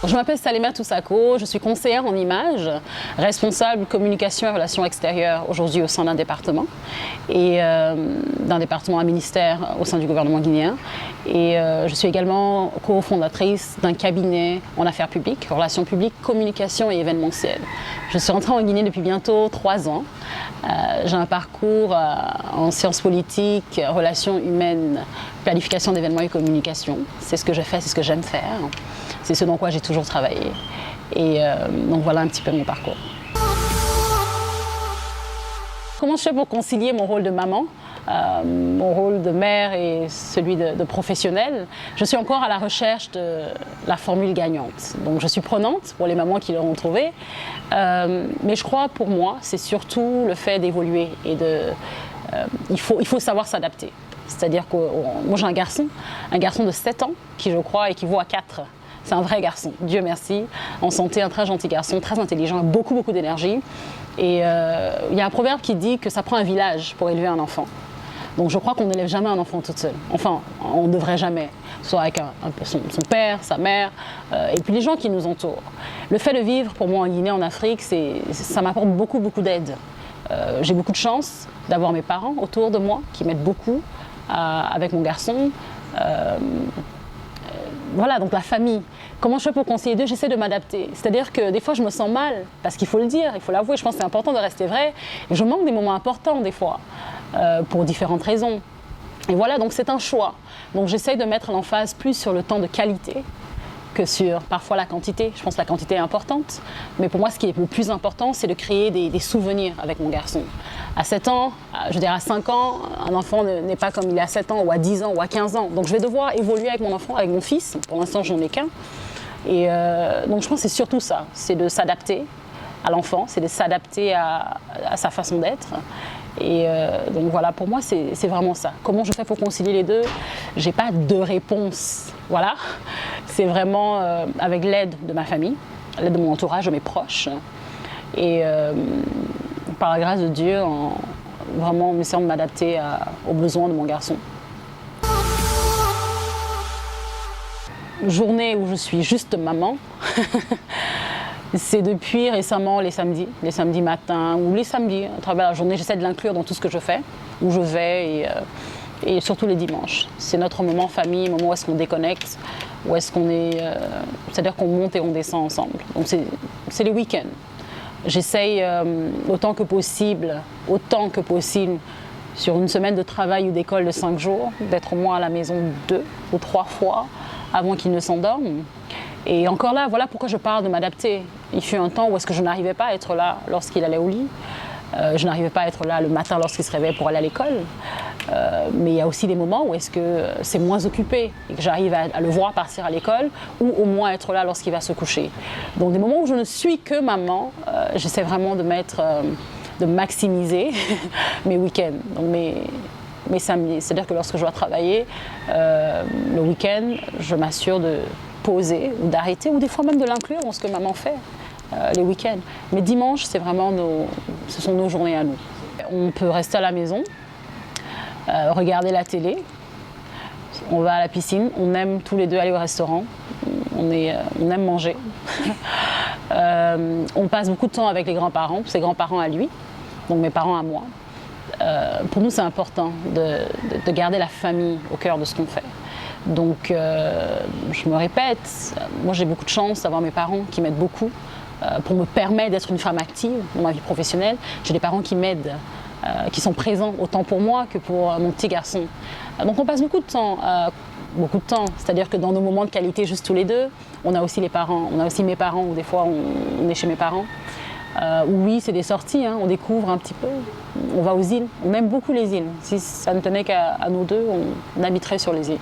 Je m'appelle Saléma Toussako, je suis conseillère en images, responsable communication et relations extérieures aujourd'hui au sein d'un département et d'un département à ministère au sein du gouvernement guinéen. Et je suis également cofondatrice d'un cabinet en affaires publiques, relations publiques, communication et événementiel. Je suis rentrée en Guinée depuis bientôt 3 ans. J'ai un parcours en sciences politiques, relations humaines, planification d'événements et communication. C'est ce que je fais, c'est ce que j'aime faire. C'est ce dans quoi j'ai toujours travaillé. Et donc voilà un petit peu mon parcours. Comment je fais pour concilier mon rôle de maman, mon rôle de mère et celui de professionnelle? Je suis encore à la recherche de la formule gagnante. Donc je suis prenante pour les mamans qui l'auront trouvée. Mais je crois pour moi, c'est surtout le fait d'évoluer et il faut savoir s'adapter. C'est-à-dire que moi j'ai un garçon de 7 ans qui je crois équivaut à 4. C'est un vrai garçon, Dieu merci, en santé, un très gentil garçon, très intelligent, beaucoup d'énergie. Et il y a un proverbe qui dit que ça prend un village pour élever un enfant. Donc je crois qu'on n'élève jamais un enfant toute seule. Enfin, on ne devrait jamais, soit avec son père, sa mère, et puis les gens qui nous entourent. Le fait de vivre pour moi en Guinée, en Afrique, ça m'apporte beaucoup d'aide. J'ai beaucoup de chance d'avoir mes parents autour de moi qui m'aident beaucoup avec mon garçon. Voilà, donc la famille. Comment je fais pour conseiller d'eux? J'essaie de m'adapter. C'est-à-dire que des fois, je me sens mal, parce qu'il faut le dire, il faut l'avouer. Je pense que c'est important de rester vrai. Et je manque des moments importants, des fois, pour différentes raisons. Et voilà, donc c'est un choix. Donc j'essaie de mettre l'emphase plus sur le temps de qualité que sur parfois la quantité. Je pense que la quantité est importante. Mais pour moi, ce qui est le plus important, c'est de créer des souvenirs avec mon garçon. À 7 ans, je veux dire à 5 ans, un enfant n'est pas comme il est à 7 ans ou à 10 ans ou à 15 ans. Donc je vais devoir évoluer avec mon enfant, avec mon fils. Pour l'instant, je n'en ai qu'un. Et donc je pense que c'est surtout ça, c'est de s'adapter à l'enfant, c'est de s'adapter à sa façon d'être. Et donc voilà, pour moi, c'est vraiment ça. Comment je fais pour concilier les deux? J'ai pas de réponse, voilà. C'est vraiment avec l'aide de ma famille, l'aide de mon entourage, de mes proches. Et par la grâce de Dieu, vraiment en essayant de m'adapter aux besoins de mon garçon. Journée où je suis juste maman, c'est depuis récemment les samedis matins ou les samedis à travers la journée. J'essaie de l'inclure dans tout ce que je fais, où je vais et surtout les dimanches. C'est notre moment famille, moment où est-ce qu'on déconnecte, où est-ce qu'on est, c'est-à-dire qu'on monte et on descend ensemble. Donc c'est les week-ends. J'essaye autant que possible, sur une semaine de travail ou d'école de 5 jours, d'être au moins à la maison 2 ou 3 fois avant qu'il ne s'endorme. Et encore là, voilà pourquoi je parle de m'adapter. Il fut un temps où est-ce que je n'arrivais pas à être là lorsqu'il allait au lit. Je n'arrivais pas à être là le matin lorsqu'il se réveillait pour aller à l'école. Mais il y a aussi des moments où est-ce que c'est moins occupé et que j'arrive à le voir partir à l'école ou au moins être là lorsqu'il va se coucher. Donc des moments où je ne suis que maman, j'essaie vraiment de maximiser mes week-ends. Donc mes samedis. C'est-à-dire que lorsque je dois travailler le week-end, je m'assure de poser ou d'arrêter ou des fois même de l'inclure dans ce que maman fait les week-ends. Mais dimanche, c'est vraiment ce sont nos journées à nous. On peut rester à la maison, regarder la télé, on va à la piscine, on aime tous les deux aller au restaurant, on aime manger. On passe beaucoup de temps avec les grands-parents, ses grands-parents à lui, donc mes parents à moi. Pour nous, c'est important de garder la famille au cœur de ce qu'on fait. Donc, je me répète, moi j'ai beaucoup de chance d'avoir mes parents qui m'aident beaucoup pour me permettre d'être une femme active dans ma vie professionnelle. J'ai des parents qui m'aident, qui sont présents autant pour moi que pour mon petit garçon. Donc on passe beaucoup de temps, c'est-à-dire que dans nos moments de qualité juste tous les deux, on a aussi mes parents, où des fois on est chez mes parents. Oui, c'est des sorties, hein, on découvre un petit peu, on va aux îles, on aime beaucoup les îles. Si ça ne tenait qu'à nous deux, on habiterait sur les îles.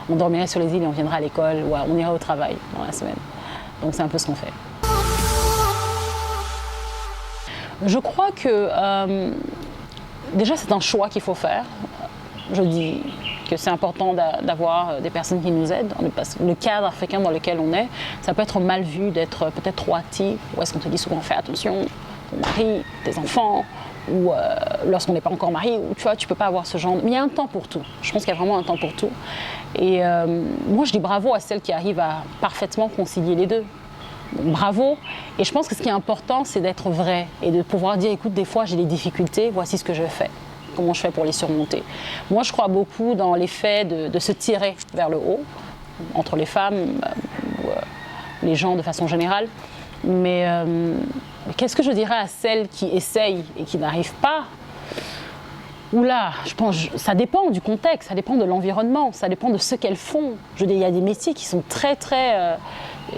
On dormirait sur les îles et on viendrait à l'école ou on irait au travail dans la semaine. Donc c'est un peu ce qu'on fait. Je crois que déjà c'est un choix qu'il faut faire. Je dis que c'est important d'avoir des personnes qui nous aident. Le cadre africain dans lequel on est, ça peut être mal vu d'être peut-être trop actif. Ou est-ce qu'on te dit souvent fais attention, ton mari, tes enfants, ou lorsqu'on n'est pas encore marié, ou tu vois, tu peux pas avoir ce genre. Mais il y a un temps pour tout. Je pense qu'il y a vraiment un temps pour tout. Et moi, je dis bravo à celles qui arrivent à parfaitement concilier les deux. Bravo. Et je pense que ce qui est important, c'est d'être vrai et de pouvoir dire, écoute, des fois j'ai des difficultés, voici ce que je fais. Comment je fais pour les surmonter. Moi, je crois beaucoup dans l'effet de se tirer vers le haut, entre les femmes, les gens de façon générale. Mais qu'est-ce que je dirais à celles qui essayent et qui n'arrivent pas? Oula, je pense, ça dépend du contexte, ça dépend de l'environnement, ça dépend de ce qu'elles font. Je veux dire, il y a des métiers qui sont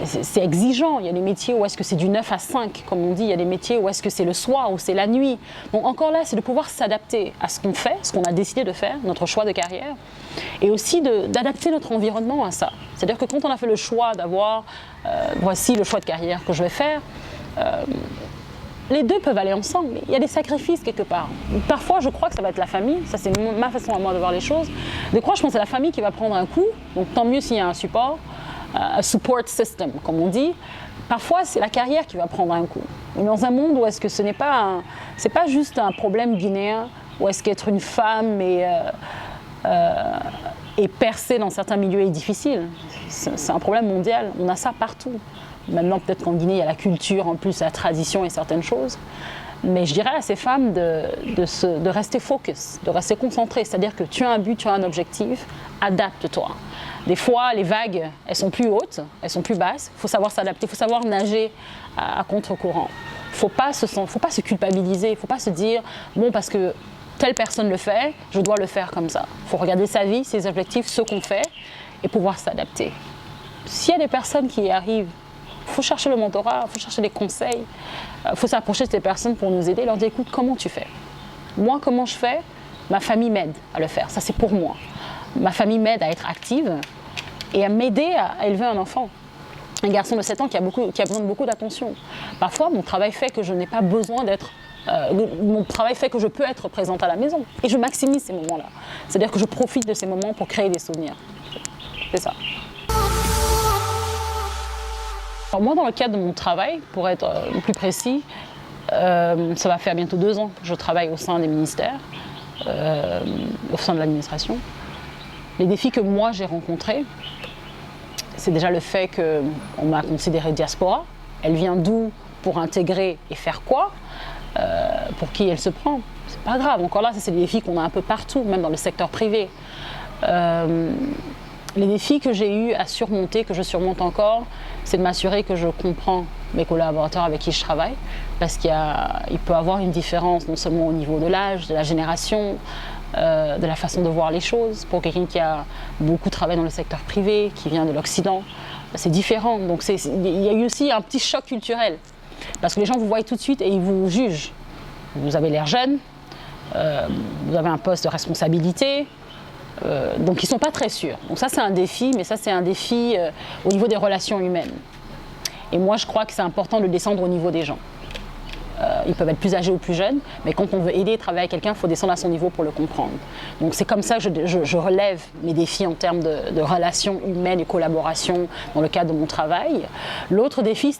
c'est exigeant. Il y a des métiers où est-ce que c'est du 9 à 5, comme on dit. Il y a des métiers où est-ce que c'est le soir, où c'est la nuit. Donc encore là, c'est de pouvoir s'adapter à ce qu'on fait, ce qu'on a décidé de faire, notre choix de carrière. Et aussi d'adapter notre environnement à ça. C'est-à-dire que quand on a fait le choix d'avoir, voici le choix de carrière que je vais faire, les deux peuvent aller ensemble, mais il y a des sacrifices quelque part. Parfois, je crois que ça va être la famille, ça c'est ma façon à moi de voir les choses. Des fois, je pense que c'est la famille qui va prendre un coup, donc tant mieux s'il y a un support, un support system, comme on dit. Parfois, c'est la carrière qui va prendre un coup. Et dans un monde où est-ce que ce n'est pas, c'est pas juste un problème guinéen, où est-ce qu'être une femme et percer dans certains milieux est difficile. C'est un problème mondial, on a ça partout. Maintenant, peut-être qu'en Guinée, il y a la culture, en plus la tradition et certaines choses. Mais je dirais à ces femmes de rester focus, de rester concentrées. C'est-à-dire que tu as un but, tu as un objectif, adapte-toi. Des fois, les vagues, elles sont plus hautes, elles sont plus basses. Il faut savoir s'adapter, il faut savoir nager à contre-courant. Il ne faut pas se culpabiliser, il ne faut pas se dire « bon, parce que telle personne le fait, je dois le faire comme ça ». Il faut regarder sa vie, ses objectifs, ce qu'on fait et pouvoir s'adapter. S'il y a des personnes qui y arrivent, il faut chercher le mentorat, il faut chercher des conseils, il faut s'approcher de ces personnes pour nous aider, leur dire écoute, comment tu fais? Moi, comment je fais? Ma famille m'aide à le faire, ça c'est pour moi. Ma famille m'aide à être active et à m'aider à élever un enfant. Un garçon de 7 ans qui a besoin de beaucoup d'attention. Parfois, mon travail fait que je n'ai pas besoin d'être... mon travail fait que je peux être présente à la maison. Et je maximise ces moments-là. C'est-à-dire que je profite de ces moments pour créer des souvenirs. C'est ça. Alors moi, dans le cadre de mon travail, pour être plus précis, ça va faire bientôt 2 ans que je travaille au sein des ministères, au sein de l'administration. Les défis que moi j'ai rencontrés, c'est déjà le fait qu'on m'a considérée diaspora. Elle vient d'où pour intégrer et faire quoi? Pour qui elle se prend? C'est pas grave. Encore là, c'est des défis qu'on a un peu partout, même dans le secteur privé. Les défis que j'ai eu à surmonter, que je surmonte encore, c'est de m'assurer que je comprends mes collaborateurs avec qui je travaille, parce qu'il peut y avoir une différence non seulement au niveau de l'âge, de la génération, de la façon de voir les choses. Pour quelqu'un qui a beaucoup travaillé dans le secteur privé, qui vient de l'Occident, c'est différent. Donc il y a eu aussi un petit choc culturel, parce que les gens vous voient tout de suite et ils vous jugent. Vous avez l'air jeune, vous avez un poste de responsabilité, donc ils ne sont pas très sûrs. Donc ça c'est un défi, mais ça c'est un défi au niveau des relations humaines. Et moi je crois que c'est important de descendre au niveau des gens. Ils peuvent être plus âgés ou plus jeunes, mais quand on veut aider et travailler avec quelqu'un, il faut descendre à son niveau pour le comprendre. Donc c'est comme ça que je relève mes défis en termes de relations humaines et collaboration dans le cadre de mon travail. L'autre défi,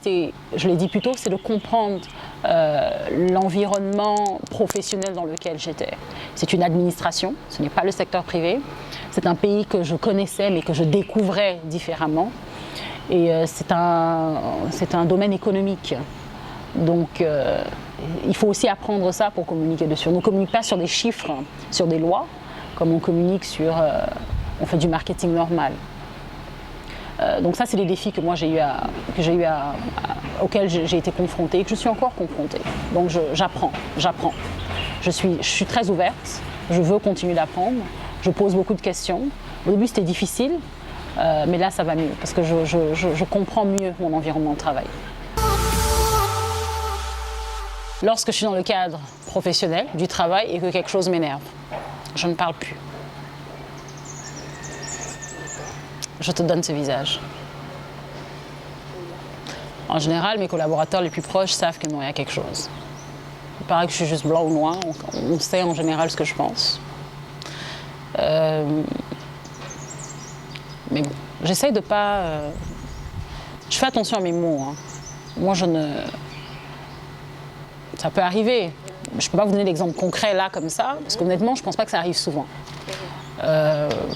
je l'ai dit plus tôt, c'est de comprendre l'environnement professionnel dans lequel j'étais. C'est une administration, ce n'est pas le secteur privé. C'est un pays que je connaissais mais que je découvrais différemment. Et c'est un domaine économique. Donc il faut aussi apprendre ça pour communiquer dessus. On ne communique pas sur des chiffres, sur des lois, comme on communique on fait du marketing normal. Donc ça, c'est des défis que moi auxquels j'ai été confrontée et que je suis encore confrontée. Donc j'apprends. Je suis très ouverte, je veux continuer d'apprendre, je pose beaucoup de questions. Au début, c'était difficile, mais là, ça va mieux parce que je comprends mieux mon environnement de travail. Lorsque je suis dans le cadre professionnel du travail et que quelque chose m'énerve, je ne parle plus. Je te donne ce visage. En général, mes collaborateurs les plus proches savent que non, il y a quelque chose. Il paraît que je suis juste blanc ou noir, on sait en général ce que je pense. Mais bon, j'essaye de pas... Je fais attention à mes mots. Hein. Moi, ça peut arriver. Je ne peux pas vous donner d'exemple concret là, comme ça, parce qu'honnêtement, je ne pense pas que ça arrive souvent.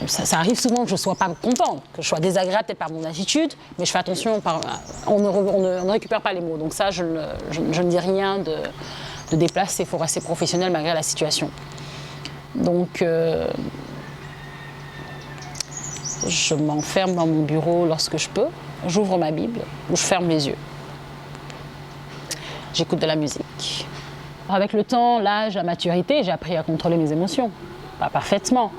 ça arrive souvent que je ne sois pas contente, que je sois désagréable peut-être par mon attitude, mais je fais attention, on ne récupère pas les mots. Donc ça, je ne dis rien de déplacé, il faut rester professionnel malgré la situation. Donc, je m'enferme dans mon bureau lorsque je peux, j'ouvre ma Bible ou je ferme les yeux. J'écoute de la musique. Avec le temps, l'âge, la maturité, j'ai appris à contrôler mes émotions. Pas parfaitement,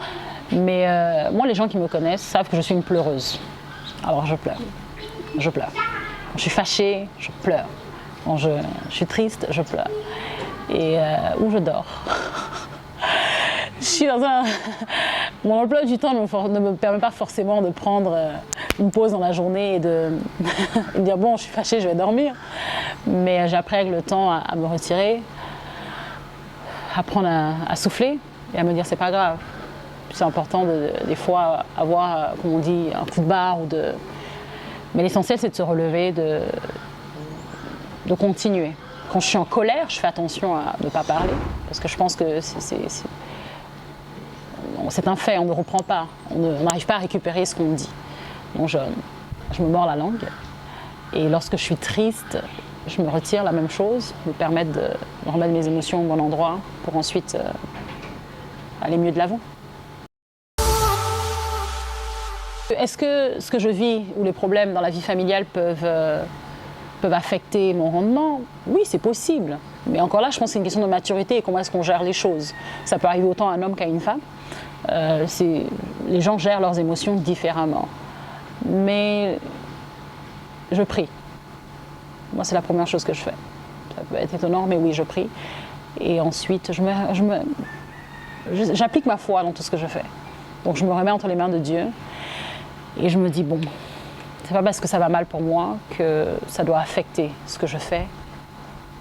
mais moi, les gens qui me connaissent savent que je suis une pleureuse. Alors je pleure, je pleure. Quand je suis fâchée, je pleure. Quand je suis triste, je pleure. Et ou je dors. Je suis dans Mon emploi du temps ne me permet pas forcément de prendre une pause dans la journée et de me dire bon, je suis fâchée, je vais dormir. Mais j'ai appris avec le temps à me retirer, à apprendre à souffler et à me dire c'est pas grave. C'est important des fois avoir, comme on dit, un coup de barre mais l'essentiel c'est de se relever, de continuer. Quand je suis en colère, je fais attention à ne pas parler parce que je pense que c'est un fait, on ne reprend pas, on n'arrive pas à récupérer ce qu'on dit. Donc je me mords la langue et lorsque je suis triste, je me retire, la même chose, me permettre de remettre mes émotions au bon endroit pour ensuite aller mieux de l'avant. Est-ce que ce que je vis ou les problèmes dans la vie familiale peuvent affecter mon rendement? Oui, c'est possible. Mais encore là, je pense que c'est une question de maturité et comment est-ce qu'on gère les choses. Ça peut arriver autant à un homme qu'à une femme. Les gens gèrent leurs émotions différemment. Mais je prie. Moi, c'est la première chose que je fais. Ça peut être étonnant, mais oui, je prie. Et ensuite, j'applique ma foi dans tout ce que je fais. Donc, je me remets entre les mains de Dieu. Et je me dis, bon, c'est pas parce que ça va mal pour moi que ça doit affecter ce que je fais.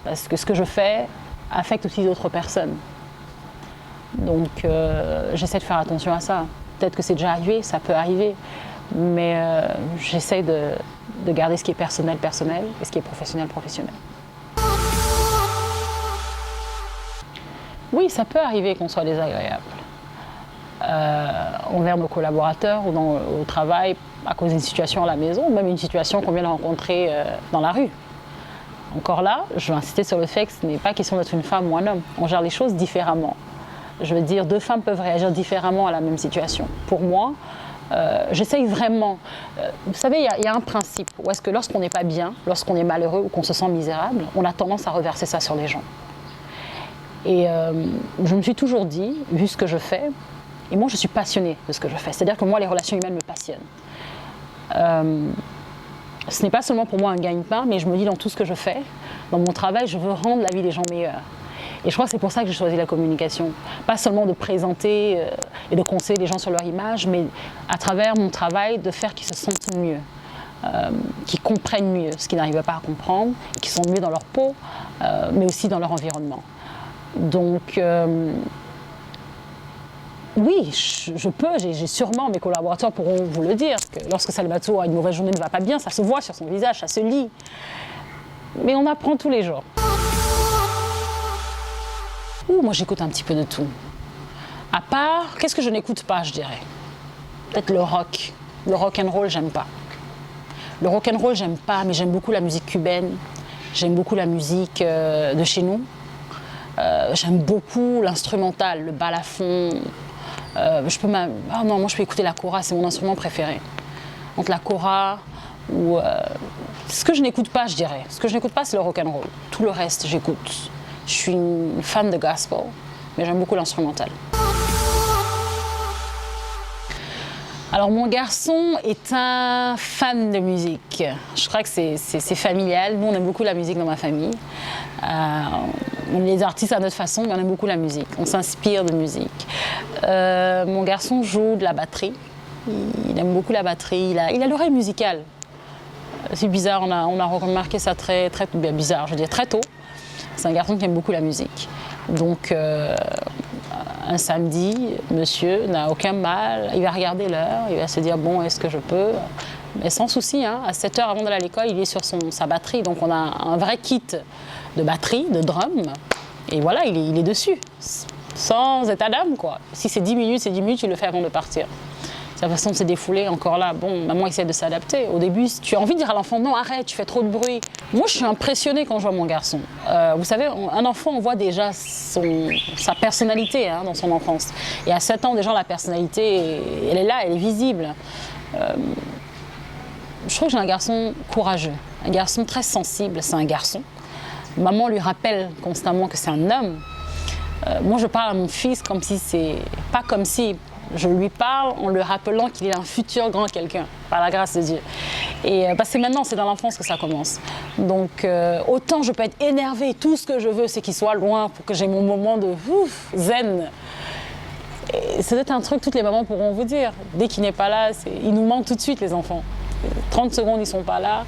Parce que ce que je fais affecte aussi d'autres personnes. Donc, j'essaie de faire attention à ça. Peut-être que c'est déjà arrivé, ça peut arriver. Mais j'essaie de garder ce qui est personnel, personnel, et ce qui est professionnel, professionnel. Oui, ça peut arriver qu'on soit désagréable. Envers nos collaborateurs ou au travail à cause d'une situation à la maison, ou même une situation qu'on vient de rencontrer dans la rue. Encore là, je veux insister sur le fait que ce n'est pas question d'être une femme ou un homme. On gère les choses différemment. Je veux dire, deux femmes peuvent réagir différemment à la même situation. Pour moi, j'essaye vraiment. Vous savez, il y a un principe où est-ce que lorsqu'on n'est pas bien, lorsqu'on est malheureux ou qu'on se sent misérable, on a tendance à reverser ça sur les gens. Et je me suis toujours dit, vu ce que je fais, et moi je suis passionnée de ce que je fais, c'est-à-dire que moi les relations humaines me passionnent. Ce n'est pas seulement pour moi un gagne-pain, mais je me dis dans tout ce que je fais, dans mon travail, je veux rendre la vie des gens meilleure. Et je crois que c'est pour ça que j'ai choisi la communication. Pas seulement de présenter et de conseiller les gens sur leur image, mais à travers mon travail, de faire qu'ils se sentent mieux, qu'ils comprennent mieux ce qu'ils n'arrivent pas à comprendre, qu'ils sont mieux dans leur peau, mais aussi dans leur environnement. Donc, oui, je peux, j'ai sûrement, mes collaborateurs pourront vous le dire, que lorsque Salvatore a une mauvaise journée, ne va pas bien, ça se voit sur son visage, ça se lit. Mais on apprend tous les jours. Moi j'écoute un petit peu de tout. À part, qu'est-ce que je n'écoute pas, je dirais? Peut-être le rock. Le rock and roll, j'aime pas. Le rock and roll, j'aime pas, mais j'aime beaucoup la musique cubaine. J'aime beaucoup la musique de chez nous. J'aime beaucoup l'instrumental, le balafon. Moi je peux écouter la kora, c'est mon instrument préféré. Entre la kora ou ce que je n'écoute pas, je dirais. Ce que je n'écoute pas, c'est le rock and roll. Tout le reste, j'écoute. Je suis une fan de gospel, mais j'aime beaucoup l'instrumental. Alors mon garçon est un fan de musique. Je crois que c'est familial. Nous on aime beaucoup la musique dans ma famille. On est des artistes à notre façon, mais on aime beaucoup la musique. On s'inspire de musique. Mon garçon joue de la batterie. Il aime beaucoup la batterie. Il a l'oreille musicale. C'est bizarre, on a remarqué ça très bizarre, je veux dire très tôt. C'est un garçon qui aime beaucoup la musique. Donc un samedi, monsieur n'a aucun mal, il va regarder l'heure, il va se dire bon, est-ce que je peux? Mais sans souci, hein, à 7 heures avant d'aller à l'école, il est sur sa batterie. Donc on a un vrai kit de batterie, de drum, et voilà, il est dessus, sans état d'âme quoi. Si c'est 10 minutes, c'est 10 minutes, il le fait avant de partir. sa façon de se défouler, encore là, bon, maman essaie de s'adapter. Au début, tu as envie de dire à l'enfant, non, arrête, tu fais trop de bruit. Moi, je suis impressionnée quand je vois mon garçon. Vous savez, un enfant, on voit déjà sa personnalité hein, dans son enfance. Et à 7 ans, déjà, la personnalité, elle est là, elle est visible. Je trouve que j'ai un garçon courageux, un garçon très sensible, c'est un garçon. Maman lui rappelle constamment que c'est un homme. Moi, je parle à mon fils comme si c'est... Pas comme si... Je lui parle en lui rappelant qu'il est un futur grand quelqu'un, par la grâce de Dieu. Et parce que maintenant, c'est dans l'enfance que ça commence. Donc, autant je peux être énervée, tout ce que je veux, c'est qu'il soit loin pour que j'ai mon moment de zen. Et c'est peut-être un truc que toutes les mamans pourront vous dire. Dès qu'il n'est pas là, il nous manque tout de suite, les enfants. 30 secondes, ils ne sont pas là.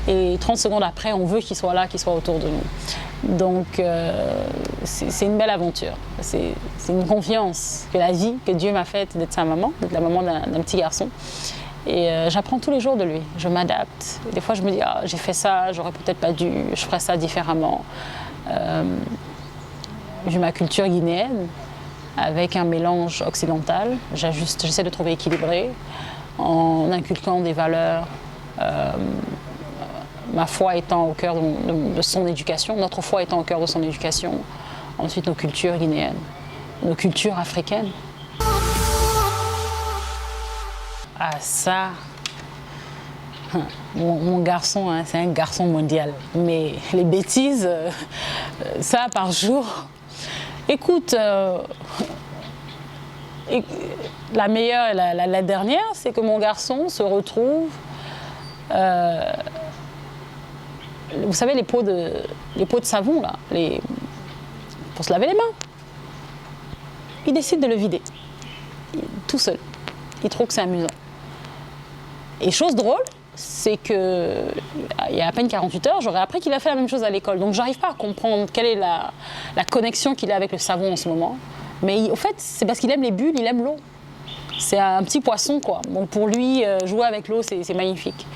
Et 30 secondes après, on veut qu'ils soient là, qu'ils soient autour de nous. Donc, c'est une belle aventure. C'est une confiance que la vie, que Dieu m'a faite d'être sa maman, d'être la maman d'un petit garçon. Et j'apprends tous les jours de lui. Je m'adapte. Des fois, je me dis, ah, j'ai fait ça, j'aurais peut-être pas dû, je ferais ça différemment. J'ai ma culture guinéenne avec un mélange occidental. J'essaie de trouver équilibré en inculquant des valeurs. Ma foi étant au cœur de son éducation, notre foi étant au cœur de son éducation, ensuite nos cultures guinéennes, nos cultures africaines. Ah ça, mon garçon, hein, c'est un garçon mondial, mais les bêtises, ça par jour, écoute, la meilleure et la dernière, c'est que mon garçon se retrouve... vous savez, les pots de savon, là, pour se laver les mains. Il décide de le vider, tout seul. Il trouve que c'est amusant. Et chose drôle, c'est qu'il y a à peine 48 heures, j'aurais appris qu'il a fait la même chose à l'école. Donc, j'arrive pas à comprendre quelle est la connexion qu'il a avec le savon en ce moment. Mais au fait, c'est parce qu'il aime les bulles, il aime l'eau. C'est un petit poisson, quoi. Donc, pour lui, jouer avec l'eau, c'est magnifique.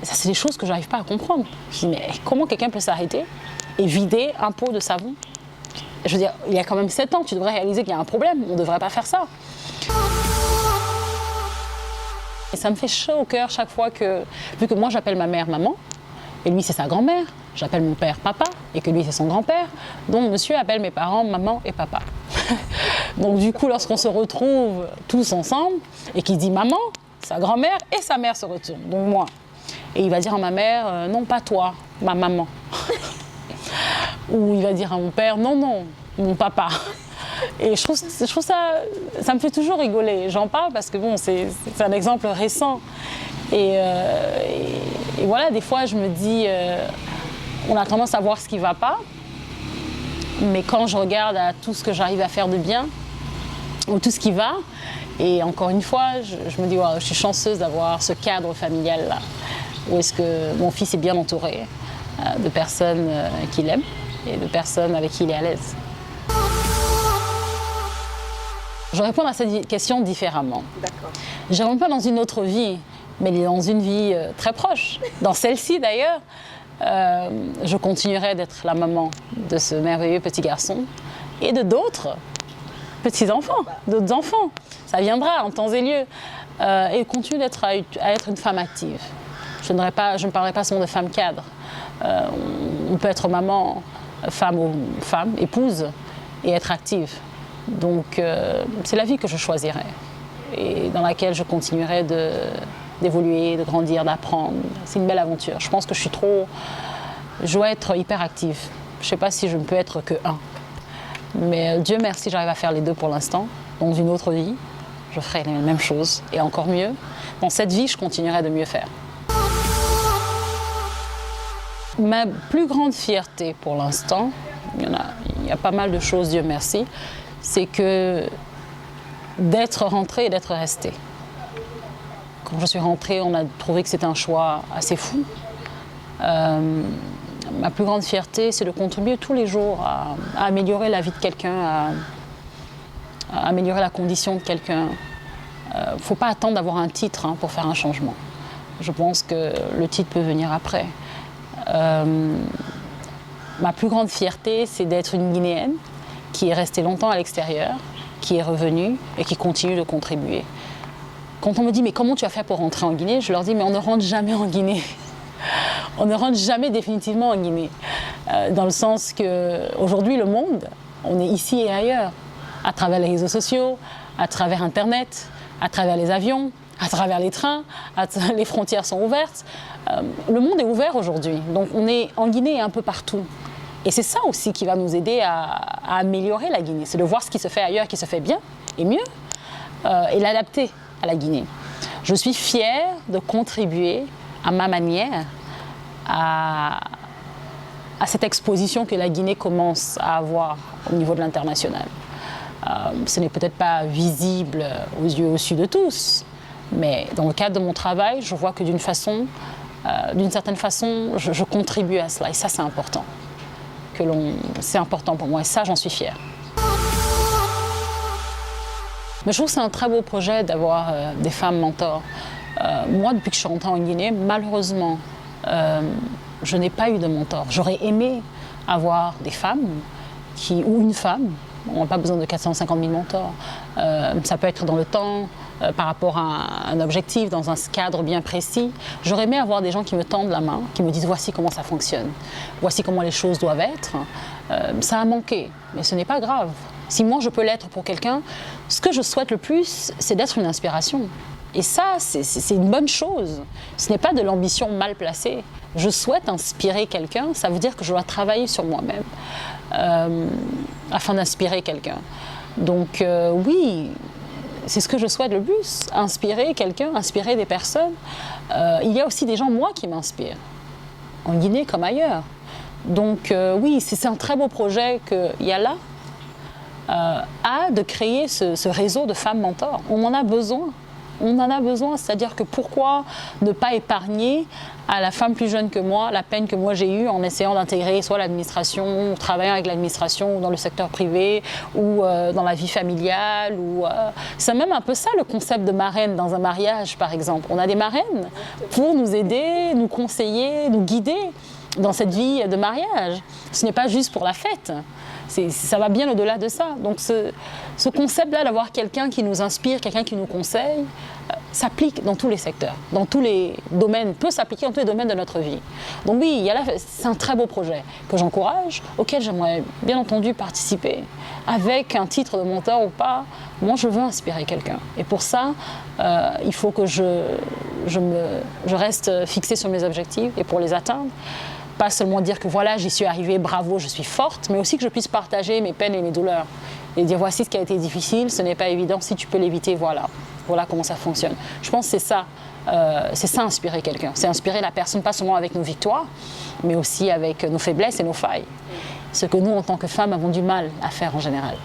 Ça, c'est des choses que je n'arrive pas à comprendre. Je me dis, mais comment quelqu'un peut s'arrêter et vider un pot de savon? Je veux dire, il y a quand même 7 ans, tu devrais réaliser qu'il y a un problème. On ne devrait pas faire ça. Et ça me fait chaud au cœur chaque fois que, vu que moi j'appelle ma mère maman, et lui c'est sa grand-mère, j'appelle mon père papa, et que lui c'est son grand-père, donc monsieur appelle mes parents maman et papa. Donc du coup, lorsqu'on se retrouve tous ensemble, et qu'il dit maman, sa grand-mère et sa mère se retournent, donc moi. Et il va dire à ma mère, non pas toi, ma maman. Ou il va dire à mon père, non, non, mon papa. Et je trouve ça me fait toujours rigoler. J'en parle parce que bon, c'est un exemple récent. Et voilà, des fois je me dis, on a tendance à voir ce qui ne va pas. Mais quand je regarde à tout ce que j'arrive à faire de bien, ou tout ce qui va, et encore une fois, je me dis, wow, je suis chanceuse d'avoir ce cadre familial-là, où est-ce que mon fils est bien entouré de personnes qu'il aime et de personnes avec qui il est à l'aise. Je réponds à cette question différemment. D'accord. Je ne réponds pas dans une autre vie, mais dans une vie très proche. Dans celle-ci d'ailleurs, je continuerai d'être la maman de ce merveilleux petit garçon et de d'autres petits-enfants, d'autres enfants. Ça viendra en temps et lieu. Et continuer à être une femme active. Je ne parlerai pas seulement de femme cadre. On peut être maman, femme ou femme, épouse, et être active. Donc, c'est la vie que je choisirai et dans laquelle je continuerai d'évoluer, de grandir, d'apprendre. C'est une belle aventure. Je pense que je dois être hyper active. Je ne sais pas si je ne peux être que un. Mais Dieu merci, j'arrive à faire les deux pour l'instant. Dans une autre vie, je ferai les mêmes choses et encore mieux. Dans cette vie, je continuerai de mieux faire. Ma plus grande fierté pour l'instant, il y a pas mal de choses, Dieu merci, c'est que d'être rentrée et d'être restée. Quand je suis rentrée, on a trouvé que c'était un choix assez fou. Ma plus grande fierté, c'est de contribuer tous les jours à améliorer la vie de quelqu'un, à améliorer la condition de quelqu'un. Il ne faut pas attendre d'avoir un titre pour faire un changement. Je pense que le titre peut venir après. Ma plus grande fierté, c'est d'être une Guinéenne qui est restée longtemps à l'extérieur, qui est revenue et qui continue de contribuer. Quand on me dit mais comment tu as fait pour rentrer en Guinée, je leur dis mais on ne rentre jamais en Guinée. On ne rentre jamais définitivement en Guinée. Dans le sens qu'aujourd'hui le monde, on est ici et ailleurs, à travers les réseaux sociaux, à travers Internet, à travers les avions, à travers les trains, les frontières sont ouvertes. Le monde est ouvert aujourd'hui, donc on est en Guinée et un peu partout. Et c'est ça aussi qui va nous aider à améliorer la Guinée, c'est de voir ce qui se fait ailleurs, qui se fait bien et mieux, et l'adapter à la Guinée. Je suis fière de contribuer à ma manière à cette exposition que la Guinée commence à avoir au niveau de l'international. Ce n'est peut-être pas visible aux yeux au-dessus de tous, mais dans le cadre de mon travail, je vois que d'une certaine façon, je contribue à cela. Et ça, c'est important. C'est important pour moi et ça, j'en suis fière. Mais je trouve que c'est un très beau projet d'avoir des femmes mentors. Moi, depuis que je suis rentrée en Guinée, malheureusement, je n'ai pas eu de mentor. J'aurais aimé avoir des femmes ou une femme. On n'a pas besoin de 450 000 mentors. Ça peut être dans le temps, par rapport à un objectif, dans un cadre bien précis. J'aurais aimé avoir des gens qui me tendent la main, qui me disent voici comment ça fonctionne, voici comment les choses doivent être. Ça a manqué, mais ce n'est pas grave. Si moi je peux l'être pour quelqu'un, ce que je souhaite le plus, c'est d'être une inspiration. Et ça, c'est une bonne chose. Ce n'est pas de l'ambition mal placée. Je souhaite inspirer quelqu'un, ça veut dire que je dois travailler sur moi-même afin d'inspirer quelqu'un. Donc oui, c'est ce que je souhaite le plus, inspirer quelqu'un, inspirer des personnes. Il y a aussi des gens, moi, qui m'inspirent, en Guinée comme ailleurs. Donc oui, c'est un très beau projet qu'il y a là, de créer ce réseau de femmes mentors. On en a besoin. On en a besoin, c'est-à-dire que pourquoi ne pas épargner à la femme plus jeune que moi la peine que moi j'ai eue en essayant d'intégrer soit l'administration, ou travaillant avec l'administration, ou dans le secteur privé, ou dans la vie familiale. C'est même un peu ça le concept de marraine dans un mariage, par exemple. On a des marraines pour nous aider, nous conseiller, nous guider dans cette vie de mariage. Ce n'est pas juste pour la fête. Ça va bien au-delà de ça. Donc ce concept-là d'avoir quelqu'un qui nous inspire, quelqu'un qui nous conseille, s'applique dans tous les secteurs, dans tous les domaines, peut s'appliquer dans tous les domaines de notre vie. Donc oui, c'est un très beau projet que j'encourage, auquel j'aimerais bien entendu participer, avec un titre de mentor ou pas. Moi, je veux inspirer quelqu'un. Et pour ça, il faut que je reste fixée sur mes objectifs et pour les atteindre. Pas seulement dire que voilà, j'y suis arrivée, bravo, je suis forte, mais aussi que je puisse partager mes peines et mes douleurs. Et dire voici ce qui a été difficile, ce n'est pas évident, si tu peux l'éviter, voilà. Voilà comment ça fonctionne. Je pense que c'est ça inspirer quelqu'un. C'est inspirer la personne, pas seulement avec nos victoires, mais aussi avec nos faiblesses et nos failles. Ce que nous, en tant que femmes, avons du mal à faire en général.